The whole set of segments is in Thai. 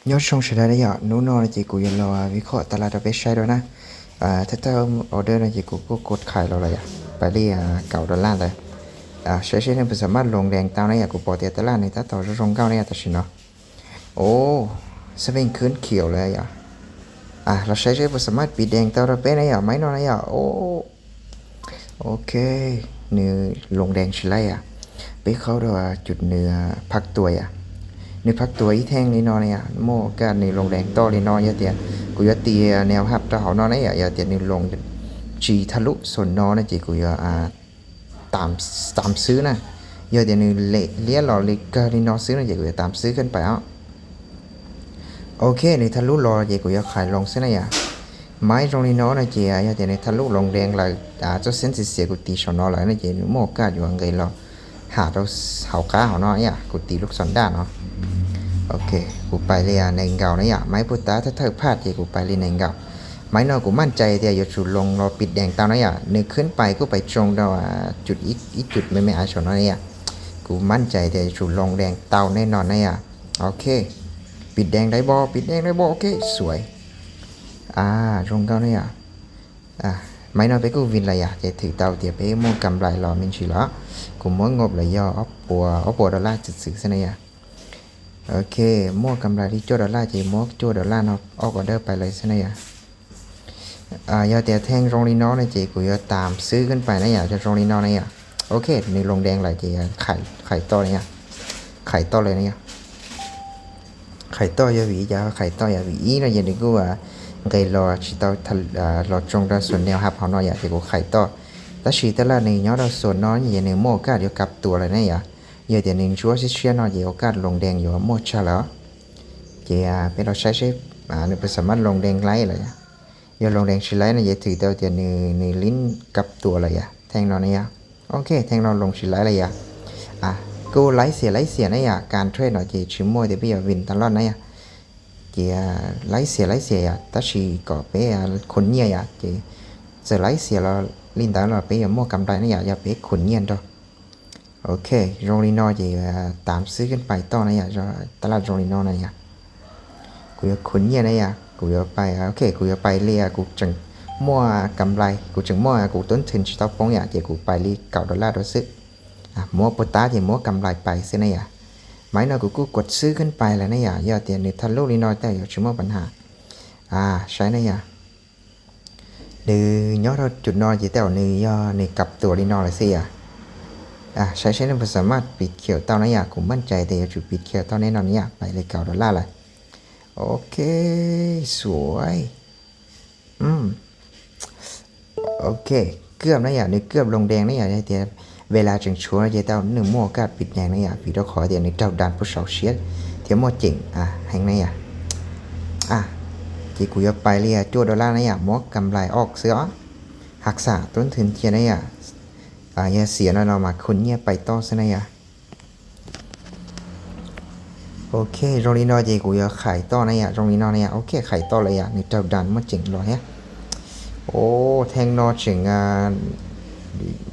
nhớ trong thời đại đấy ạ nấu nọ là chỉ của giờ là vì khó ta là đặc biệt sai đó nè thế ta order là chỉ của cô cột khải rồi là phải đi cạo đòn lan rồi sẽ nên phải sắm mắt lồng đèn tao này của bỏ tiền ta lan này ta tao rong cao này ta xin nó ô sẽเป็นคืนเขียวเลยเราใช้phải sắm mắt bị đèn tao ra bên này mấy nó này ô ok nửa lồng đèn chỉ lấy biếtเขาด้วยจุดเนื้อพักตัวในพักตัวอีแท่งนี่นอนเนี่ยโม่การในลงแดงต่อเลยนอนยาเตียกูยาเตียแนวหับตาเขานอนนี่ยาเตียในลงจีทะลุส่วนนอนนะจีกูยาตามซื้อนะยาเตียในเลี้ยหล่อเล็กการนอนซื้อนะจีกูยาตามซื้อขึ้นไปโอเคในทะลุรอจีกูยาขายลงซื้อนะไม้ตรงนี้นอนนะจียาเตียในทะลุลงแดงเลยเจ้าเส้นเสียกูตีสอนนอนเลยนะจีโม่การอยู่อังกฤษรอหาเราเขาก้าเขานอนเนี่ยกูตีลูกศรด้านเนาะโอเคกูไปเลยในเงาเนี่ยไม้พุทธะถ้าเธอพลาดที่กูไปเลยในเงาไม้นอกูมั่นใจเดี๋ยวอย่าจุดลงรอปิดแดงตาเนี่ยนึกขึ้นไปกูไปตรงเราจุดอีกจุดไม่อาชนเนี่ยกูมั่นใจเดี๋ยวจุดลงแดงเตาแน่นอนเนี่ยโอเคปิดแดงได้บอปิดแดงได้บอโอเคสวยตรงเก้าเนี่ยmấy nói với cô Vin là vậy thử tàu thì bé mua cầm lại lò mình chỉ đó cũng muốn ngộp là do ốp bùa đó là thực sự thế này ok mua cầm lại đi cho đó là chỉ mua cho đó là nó ốp ở đây phải lấy thế này do tiền thanh rong đi nó này chỉ của do tạmซื้อขึ้นไปนะcho rong đi nó này ok นี่ลงแดงlại chỉไข่to nàyไข่toเลยนะไข่to giờ vị giờไข่to giờ vị ý là giờ đừng có gây lo chỉ tao lo trong đóส่วนแนวหับเขาหน่อยที่กูไข่ต่อแต่ชีแต่ละในย้อนเราส่วนน้อยอย่างในโม่กัดอยู่กับตัวเลยนะอย่างเดี๋ยวหนึ่งชัวร์เชื่อน้อยอย่างกัดลงแดงอยู่โม่ชาแล้วเป็นเราใช้ในเป็นสามารถลงแดงไล่เลยอย่างลงแดงชิ้นไล่นะอย่างถือเดียวเดี๋ยวในลิ้นกับตัวเลยแทงนอนเนี่ยโอเคแทงนอนลงชิ้นไล่เลยกูไล่เสียนะการเทรดหน่อยที่ชิมโม่เดี๋ยวพี่วินตลอดนะlấy xe ta chỉ có bé khốn nhia chị giờ lấy xe là linh đó là bé mua cầm tay nó giờ bé khốn nhiên rồi ok Rolino thì tạm xứ cái bài to này cho ta là Rolino này cụ khốn nhiên này cụ bài ok cụ bài lia cụ chẳng mua cầm tay cụ chẳng mua cụ tốn tiền chỉ tao phóng chị cụ bài li cạo đô la đó sức mua bột tá thì mua cầm lại bài xứ này máy nàoกูกดซื้อขึ้นไปแล้วนะอย่าเตียนในทะลุลีน้อยแต่อย่าชิมว่าปัญหาใช้นะในย้อนเราจุดนอนจีแต่ในย่อในกับตัวลีน้อยเลยสิใช้ในภาษามารถปิดเขียวเต้านะกูมั่นใจแต่อย่าจุดปิดเขียวเต้าแน่นอนไปเลยเก่าดอลลาร์เลยโอเคสวยโอเคเกือบนะในเกือบลงแดงนะเตียนเวลาจึงชัวร์จะเต้าหนึ่งมั่วกัดปิดแดงนี่พี่เราขอเดี๋ยวในเจ้าดันผู้สาวเชียร์เที่ยวมั่วจริงแห่งนี้ที่กูจะไปเรียจูดอลลาร์นี่มั่วกำไรออกเสือหักษาต้นทุนเทียนนี่อย่าเสียเรามาคนเนี้ยไปต่อซะนี่โอเคตรงนี้นอที่กูจะขายต่อนี่ตรงนี้นอนี่โอเคขายต่อเลยในเจ้าดันมั่วจริงเลยโอ้แทงนอจริง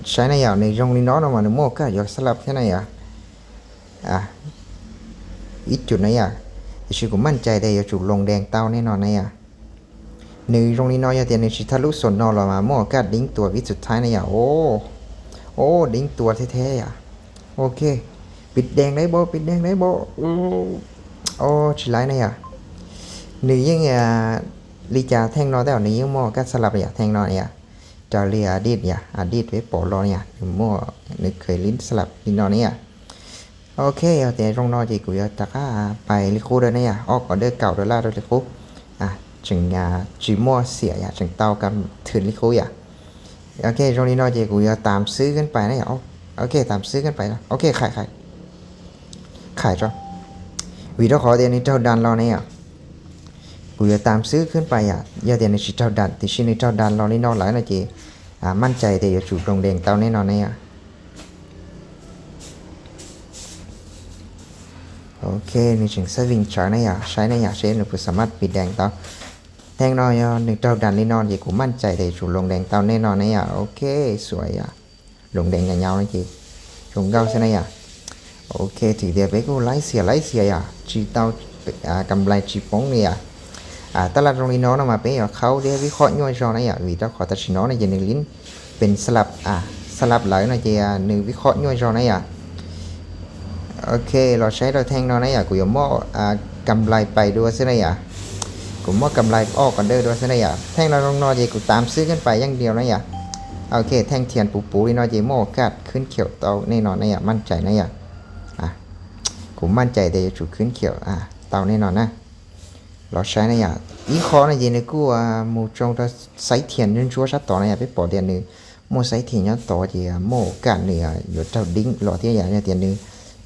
ใช้ในอย่างในตรงนี้น้องมาในโม่ก็อยากสลับแค่ไหนอีกจุดไหนชื่อกูมั่นใจได้อยากจุดลงแดงเต้าแน่นอนในตรงนี้น้อยแต่ในชิทะลุส่วนนอเรามาโม่ก็ดิ้งตัววิสุดท้ายในโอ้ดิ้งตัวแท้ๆโอเคปิดแดงได้บ่ปิดแดงได้บ่โอ้ชิไลเนี่ยหนึ่งยังลีจ่าแทงนอแต่วันนี้ยังโม่ก็สลับแทงนอจะเรียดีดไว้ปอลเนี่ยมั่วนึกเคยลิ้นสลับลิ้นนอนเนี่ยโอเคแต่ตรงนอจีกูจะตักไปลิคูด้วยเนี่ยออกก่อนเด้อเก่าดอลลาร์ด้วยลิคูจึงจีมั่วเสียจึงเตากันถือลิคูโอเคตรงนี้นอจีกูจะตามซื้อกันไปเนี่ยโอเคตามซื้อกันไปแล้วโอเคขายจ้ะวีดีโอขอเดี๋ยวนี้เจ้าดันรอเนี่ยกูจะตามซื้อขึ้นไปอย่าเดี๋ยวในชิเจ้าดันที่ชิในเจ้าดันเรานี่นอนหลายนะจีมั่นใจแต่อย่าจุดลงแดงเต้าแน่นอนโอเคนี่จึงสวิงชาร์นะใช้นะใช้หนูสามารถปิดแดงเต้าแทงนอนหนึ่งเจ้าดันนี่นอนจีกูมั่นใจแต่จุดลงแดงเต้าแน่นอนโอเคสวยลงแดงยาวๆนะจีลงเก้าใช่ไหมโอเคถือเดี๋ยวไปกูไล่เสียจีเต้า กำไรจีปงเนี่ยตลาดตรงนี้น้องมาเป็นเขาเดี๋ยววิเคราะห์ย่อยจอนะวิเจ้าขอตัดสินน้องในเจนึงลิ้นเป็นสลับหลายนะเจหนึ่งวิเคราะห์ย่อยจอนะโอเคเราใช้เราแทงน้องนะกูยอมมอกำไรไปด้วยใช่ไหมกูมอกำไรออกกันเด้อด้วยใช่ไหมแทงเราลงนอเจกูตามซื้อกันไปอย่างเดียวนะโอเคแทงเทียนปูนี่นอเจโมกัดขึ้นเขียวเตาแน่นอนนะมั่นใจนะกูมั่นใจแต่จะจุดขึ้นเขียวเตาแน่นอนนะเราใช้นะอีคอนะเจนกูมูจงจะใส่เทียนจนชัวชัดต่อนะไปปอเดียนนึงโมใส่เทียนยัดต่อเจโมกัดเนี่ยอยู่เจ้าดิ้งหล่อที่อย่างเนี่ยเทียนนึง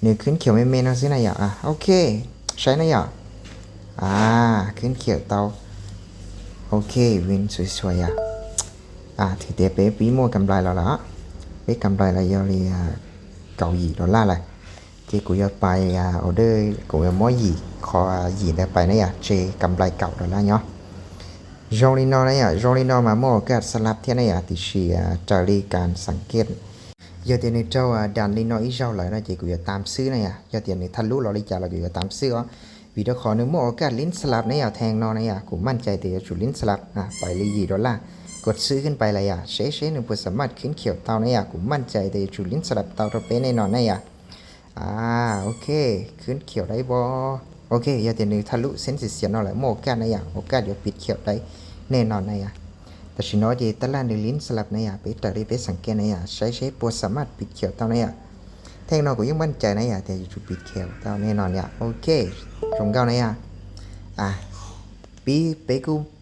เนี่ยขึ้นเขียวไม่เมนนะสินะโอเคใช้นะขึ้นเขียวเตาโอเควินสวยๆถือเดี๋ยวไปปีโมกำไรแล้วล่ะไปกำไรอะไรเยอะเลยเกาหลีดอลลาร์เลยที่กูจะไปออเดอร์กูจะม้อยหยีขอหยีได้ไปนะเจกำไรเก่าดอลลาร์เนาะจงลีนอนะจงลีนอมาโมกัดสลับเที่ยนะติเชียจารีการสังเกตยอดเดียนเจ้าดันลีนออีเจ้าเลยนะเจกูจะตามซื้อนะยอดเดียนทะลุเราเลยจ่าเราอยู่จะตามซื้อวิดีโอขอหนึ่งโมกัดลิ้นสลับนะแทงนอนะกูมั่นใจเดี๋ยวจุดลิ้นสลับไปเลยหยีดอลลาร์กดซื้อขึ้นไปเลยเชหนึ่งเพื่อสามารถขึ้นเขียวเตานะกูมั่นใจเดี๋ยวจุดลิ้นสลับเตาเราเป็นแน่นอนนะโอเคขึ้นเขียวได้บอโอเคอย่าเดี๋ยวนึงทะลุเส้นสีเสียนเอาแหละโมกัดนะโอกาสเดี๋ยวปิดเขียวได้แน่นอนนะแต่ชิโนดีตลาดในลิ้นสลับนะไปแต่ได้ไปสังเกตนะใช้ปวดสามารถปิดเขียวเตานะแท่งนอกูยังมั่นใจนะแต่อยู่จุดปิดเขียวเตาแน่นอนโอเคตรงเก้านะ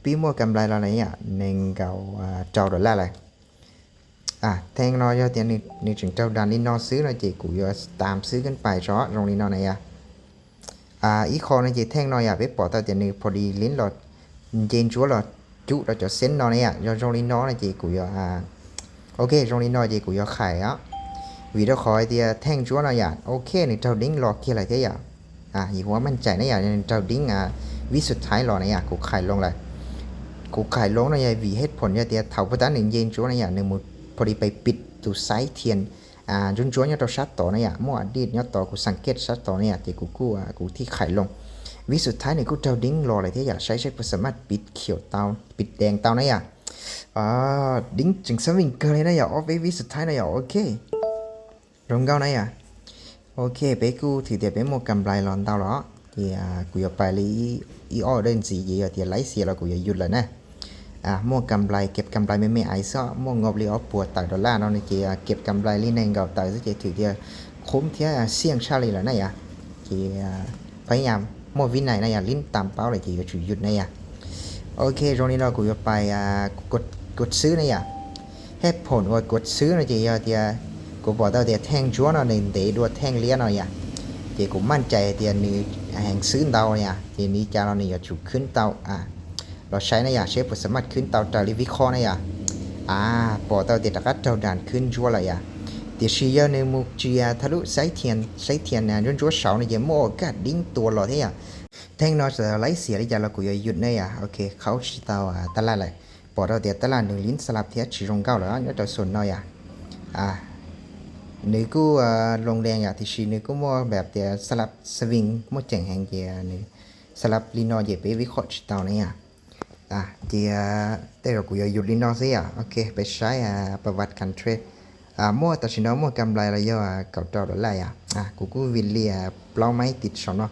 ปีมัวกำไรเราเนี่ยหนึ่งเก่าเจ้าดอลลาร์เลยแทงนอยอดเตียนนี่ถึงเจ้าดันนี่นอซื้อนะจีกูยอตามซื้อกันไปเพราะตรงนี้นอเนี่ยอีคอนะจีแทงนอยไปปอตาเตียนนี่พอดีลิ้นหลอดเจนชัวหลอดจุเราจะเส้นนอเนี่ยยอตรงนี้นอนะจีกูยอโอเคตรงนี้นอจีกูยอไข่วิดีโอคอยเตียแทงชัวนะโอเคนี่เจ้าดิ้งหลอกเกี่ยอะไรเทียอีหัวมั่นใจนะเจ้าดิ้งวิสุดท้ายหลอนะกูไข่ลงเลยกูไข่ลงนะวีเหตุผลเตียเท่าพตันหนึ่งเจนชัวนะหนึ่งมุดพอดีไปปิดตัวไซเทียนจนจ้วนเนี่ยตัวชัดต่อเนี่ยมั่วอดีตเนี่ยต่อกูสังเกตชัดต่อเนี่ยที่กูที่ไข่ลงวิสุดท้ายเนี่ยกูเจ้าดิ้งรออะไรที่ใช้สามารถปิดเขียวเตาปิดแดงเตาเนี่ยดิ้งจึงสวิงเกอร์เลยนะออฟวิสุดท้ายเนี่ยโอเคลงเก้านะโอเคไปกูถือเดี๋ยวไปโมกำไรร้อนเตาหรอที่กูจะไปเลยอีออเดินสีเยอะที่ไล่เสียแล้วกูจะหยุดเลยนะม่วงกำไรเก็บกำไรไม่ไอซ์ม่วงงบเลี้ยวปวดตักดอลลาร์เนาะนี่เจียเก็บกำไรลีนเองกับตักจะถือเดียคุ้มเที่ยเสี่ยงชาลีแล้วนะเจียพยายามมั่ววินัยนะลิ้นตามเป้าเลยเจียจุดหยุดนะโอเคตรงนี้เรากูจะไปกดซื้อนะเหตุผลว่ากดซื้อนะเจียเดียกูบอกเดียแทงจ้วนเอาหนึ่งเดียด้วยแทงเลี้ยนเอาเจียกูมั่นใจเดียนี่แห่งซื้อเตาเจียนี้จะเราเนี่ยจุดขึ้นเตาเราใช้นะเชฟสามารถขึ้นเตาจารีวิเคราะห์นะปอเตาเด็ดกัดเตาด่านขึ้นชัวร์เลยเดี๋ยวชี้ในมุกจีทะลุใช้เทียนจนชัวร์เสาเนี่ยโม่กัดดิ้งตัวเราแทงนอจะไล่เสียเลยเรากูจะหยุดนะโอเคเขาชี้เตาตลาดเลยปอเตาเด็ดตลาดหนึ่งลิ้นสลับเทียชี้ตรงเก้าแล้วเนี่ยจะส่วนน้อยนึกกูลงแดงที่ชี้นึกกูมั่วแบบเดียสลับสวิงมั่วเจ๋งแหงเดียนี่สลับลีนอเยไปวิเคราะห์ชี้เตาเนี่ยที่แต่เรากูจะหยุดลิ้นนอสิโอเคไปใช้ประวัติการเทรดมั่วแต่ชิโนมั่วกำไรอะไรเยอะเก่าจอดอลลาร์กูวิลเลียเปล่าไม้ติดชนเนาะ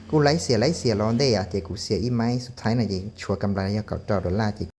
กูไล่เสียร้อนได้ที่กูเสียอีไม้สุดท้ายน่ะจิชัวกำไรเยอะเก่าจอดอลลาร์ที่